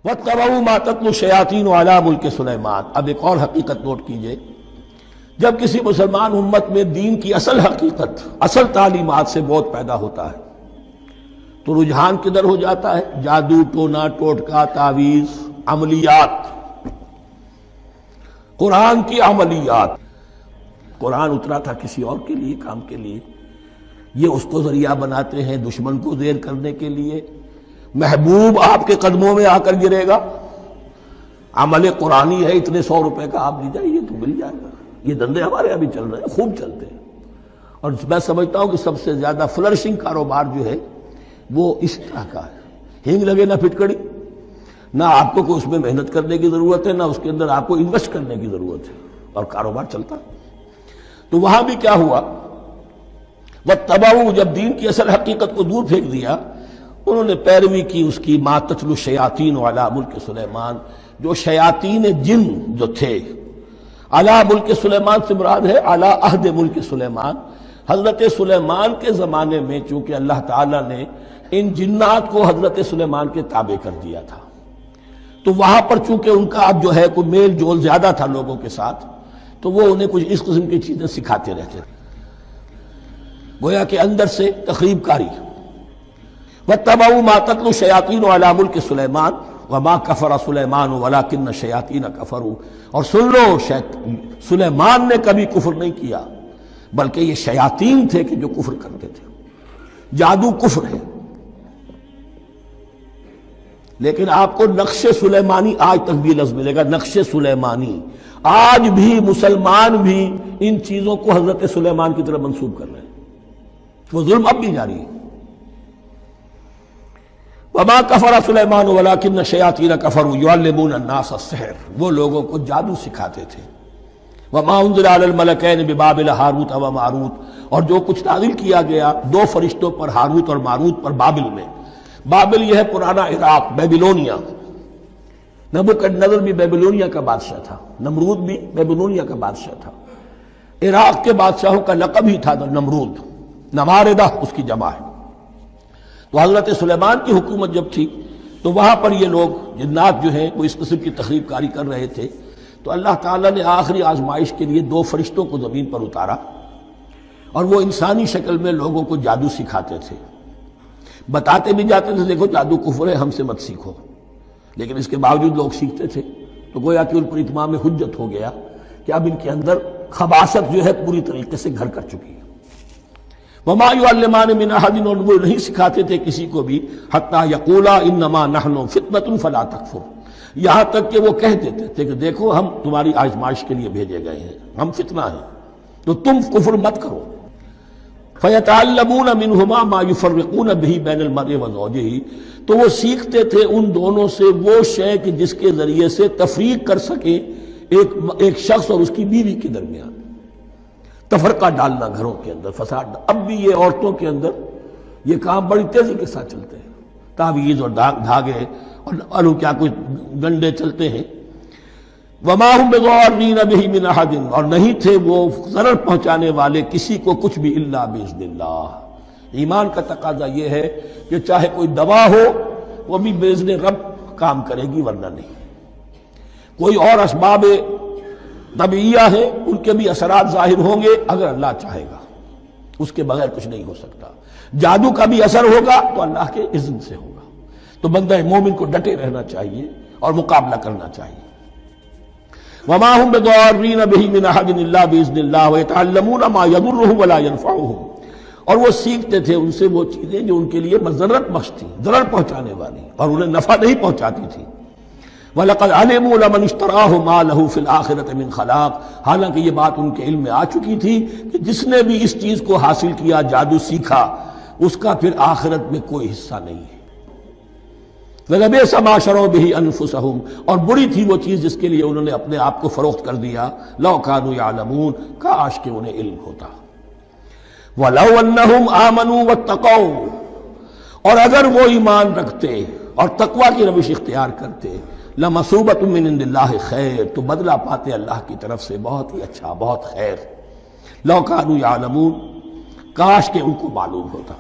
وَاتَّبَعُوا مَا تَتْلُو الشَّيَاطِينُ عَلَىٰ مُلْكِ سُلَیمان۔ اب ایک اور حقیقت نوٹ کیجئے، جب کسی مسلمان امت میں دین کی اصل حقیقت، اصل تعلیمات سے بہت پیدا ہوتا ہے تو رجحان کدھر ہو جاتا ہے؟ جادو، ٹونا، ٹوٹکا، تعویذ، عملیات، قرآن کی عملیات۔ قرآن اترا تھا کسی اور کے لیے، کام کے لیے، یہ اس کو ذریعہ بناتے ہیں دشمن کو زیر کرنے کے لیے۔ محبوب آپ کے قدموں میں آ کر گرے گا، عمل قرآنی ہے، اتنے 100 روپے کا آپ لے جائیے تو مل جائے گا۔ یہ دندے ہمارے ابھی چل رہے ہیں، خوب چلتے ہیں، اور میں سمجھتا ہوں کہ سب سے زیادہ فلرشنگ کاروبار جو ہے وہ اس طرح کا ہے۔ ہینگ لگے نہ پھٹکڑی، نہ آپ کو کوئی اس میں محنت کرنے کی ضرورت ہے، نہ اس کے اندر آپ کو انویسٹ کرنے کی ضرورت ہے، اور کاروبار چلتا۔ تو وہاں بھی کیا ہوا، وَاتَّبَعُوا، جب دین کی اصل حقیقت کو دور پھینک دیا، انہوں نے پیروی کی اس کی مَا تَتْلُو الشَّیَاطِینُ عَلَىٰ مُلْکِ سُلَیمان، جو شیاطین جن جو تھے۔ عَلَىٰ مُلْکِ سُلَیمان سے مراد ہے عَلَىٰ عہد ملک سلیمان، حضرت سلیمان کے زمانے میں، چونکہ اللہ تعالیٰ نے ان جنات کو حضرت سلیمان کے تابع کر دیا تھا، تو وہاں پر چونکہ ان کا اب جو ہے کوئی میل جول زیادہ تھا لوگوں کے ساتھ، تو وہ انہیں کچھ اس قسم کی چیزیں سکھاتے رہتے تھے، گویا کہ اندر سے تخریب کاری۔ وَاتَّبَعُوا مَا تَتْلُو الشَّیَاطِینُ عَلَىٰ مُلْکِ سُلَیمان وَمَا كَفَرَ سُلَیمَانُ وَلَٰكِنَّ الشَّیَاطِینَ کَفَرُوا۔ اور سن لو، سلیمان نے کبھی کفر نہیں کیا، بلکہ یہ شیاطین تھے کہ جو کفر کرتے تھے۔ جادو کفر ہے، لیکن آپ کو نقش سلیمانی آج تک بھی لفظ ملے گا، نقش سلیمانی۔ آج بھی مسلمان بھی ان چیزوں کو حضرت سلیمان کی طرف منسوب کر رہے ہیں، وہ ظلم اب بھی جاری ہے۔ وَمَا كَفَرَ سُلَيْمَانُ وَلَٰكِنَّ الشَّيَاطِينَ كَفَرُوا يُعَلِّمُونَ النَّاسَ السِّحْرَ، وہ لوگوں کو جادو سکھاتے تھے۔ وَمَا أُنزِلَ عَلَى الْمَلَكَيْنِ بِبَابِلَ هَارُوتَ وَمَارُوتَ، اور جو کچھ نازل کیا گیا 2 فرشتوں پر، ہاروت اور ماروت پر، بابل میں۔ بابل یہ ہے پرانا عراق، بیبلونیا۔ نبوکدنضر بھی بیبلونیا کا بادشاہ تھا، نمرود بھی بیبلونیا کا بادشاہ تھا۔ عراق کے بادشاہوں کا لقب ہی تھا نمرود، نماردہ اس کی جمع ہے۔ تو حضرت سلیمان کی حکومت جب تھی تو وہاں پر یہ لوگ جنات جو ہیں وہ اس قسم کی تخریب کاری کر رہے تھے، تو اللہ تعالیٰ نے آخری آزمائش کے لیے 2 فرشتوں کو زمین پر اتارا، اور وہ انسانی شکل میں لوگوں کو جادو سکھاتے تھے، بتاتے بھی جاتے تھے دیکھو جادو کفر ہے، ہم سے مت سیکھو، لیکن اس کے باوجود لوگ سیکھتے تھے۔ تو گویا کہ ان پر اتمام حجت ہو گیا کہ اب ان کے اندر خباثت جو ہے پوری طریقے سے گھر کر چکی ہے۔ وَمَا يُعَلِّمَانِ مِنْ أَحَدٍ، اور وہ نہیں سکھاتے تھے کسی کو بھی، حَتَّىٰ يَقُولَا إِنَّمَا نَحْنُ فِتْنَةٌ فَلَا تَكْفُرْ، یہاں تک کہ وہ کہہ دیتے تھے کہ دیکھو ہم تمہاری آزمائش کے لیے بھیجے گئے ہیں، ہم فتنہ ہیں، تو تم کفر مت کرو۔ فَيَتَعَلَّمُونَ مِنْهُمَا مَا يُفَرِّقُونَ بِهِ بَيْنَ الْمَرْءِ وَزَوْجِهِ، تو وہ سیکھتے تھے ان دونوں سے وہ شے کہ جس کے ذریعے سے تفریق کر سکے ایک شخص اور اس کی بیوی کے درمیان، تفرقہ ڈالنا گھروں کے اندر، فساد۔ اب بھی یہ عورتوں کے اندر یہ کام بڑی تیزی کے ساتھ چلتے ہیں، تعویذ اور دھاگے اور کیا کوئی گنڈے چلتے ہیں۔ وَمَا هُمْ بِضَارِّينَ بِهِ مِنْ أَحَدٍ، اور نہیں تھے وہ ضرر پہنچانے والے کسی کو کچھ بھی، إِلَّا بِإِذْنِ اللَّهِ۔ ایمان کا تقاضا یہ ہے کہ چاہے کوئی دوا ہو وہ بھی بِإِذْنِ رب کام کرے گی، ورنہ نہیں۔ کوئی اور اسباب طبیعیہ ہیں، ان کے بھی اثرات ظاہر ہوں گے اگر اللہ چاہے گا، اس کے بغیر کچھ نہیں ہو سکتا۔ جادو کا بھی اثر ہوگا تو اللہ کے اذن سے ہوگا۔ تو بندہ مومن کو ڈٹے رہنا چاہیے اور مقابلہ کرنا چاہیے۔ وَمَا هُمْ بِضَارِّينَ بِهِ مِنْ أَحَدٍ إِلَّا بِإِذْنِ اللَّهِ وَيَتَعَلَّمُونَ مَا يَضُرُّهُمْ وَلَا يَنفَعُهُمْ، اور وہ سیکھتے تھے ان سے وہ چیزیں جو ان کے لیے مضرت بخش تھیں، ضرر پہنچانے والی، اور انہیں نفع نہیں پہنچاتی تھی۔ وَلَقَدْ عَلِمُوا لَمَنِ اشْتَرَاهُ مَا لَهُ فِي الْآخِرَةِ مِنْ خَلَاقٍ، حالانکہ یہ بات ان کے علم میں آ چکی تھی کہ جس نے بھی اس چیز کو حاصل کیا، جادو سیکھا، اس کا پھر آخرت میں کوئی حصہ نہیں ہے۔ وَلَبِئْسَ مَا شَرَوْا بِهِ أَنفُسَهُمْ، اور بری تھی وہ چیز جس کے لیے انہوں نے اپنے آپ کو فروخت کر دیا۔ لَوْ كَانُوا يَعْلَمُونَ، کاش کہ انہیں علم ہوتا۔ وَلَوْ أَنَّهُمْ آمَنُوا وَاتَّقَوْا، اور اگر وہ ایمان رکھتے اور تقوی کی روش اختیار کرتے، لَمَثُوبَةٌ مِّنْ عِندِ اللَّهِ خَيْرٌ، تو بدلہ پاتے اللہ کی طرف سے بہت ہی اچھا، بہت خیر۔ لَوْ كَانُوا يَعْلَمُونَ، کاش کہ ان کو معلوم ہوتا۔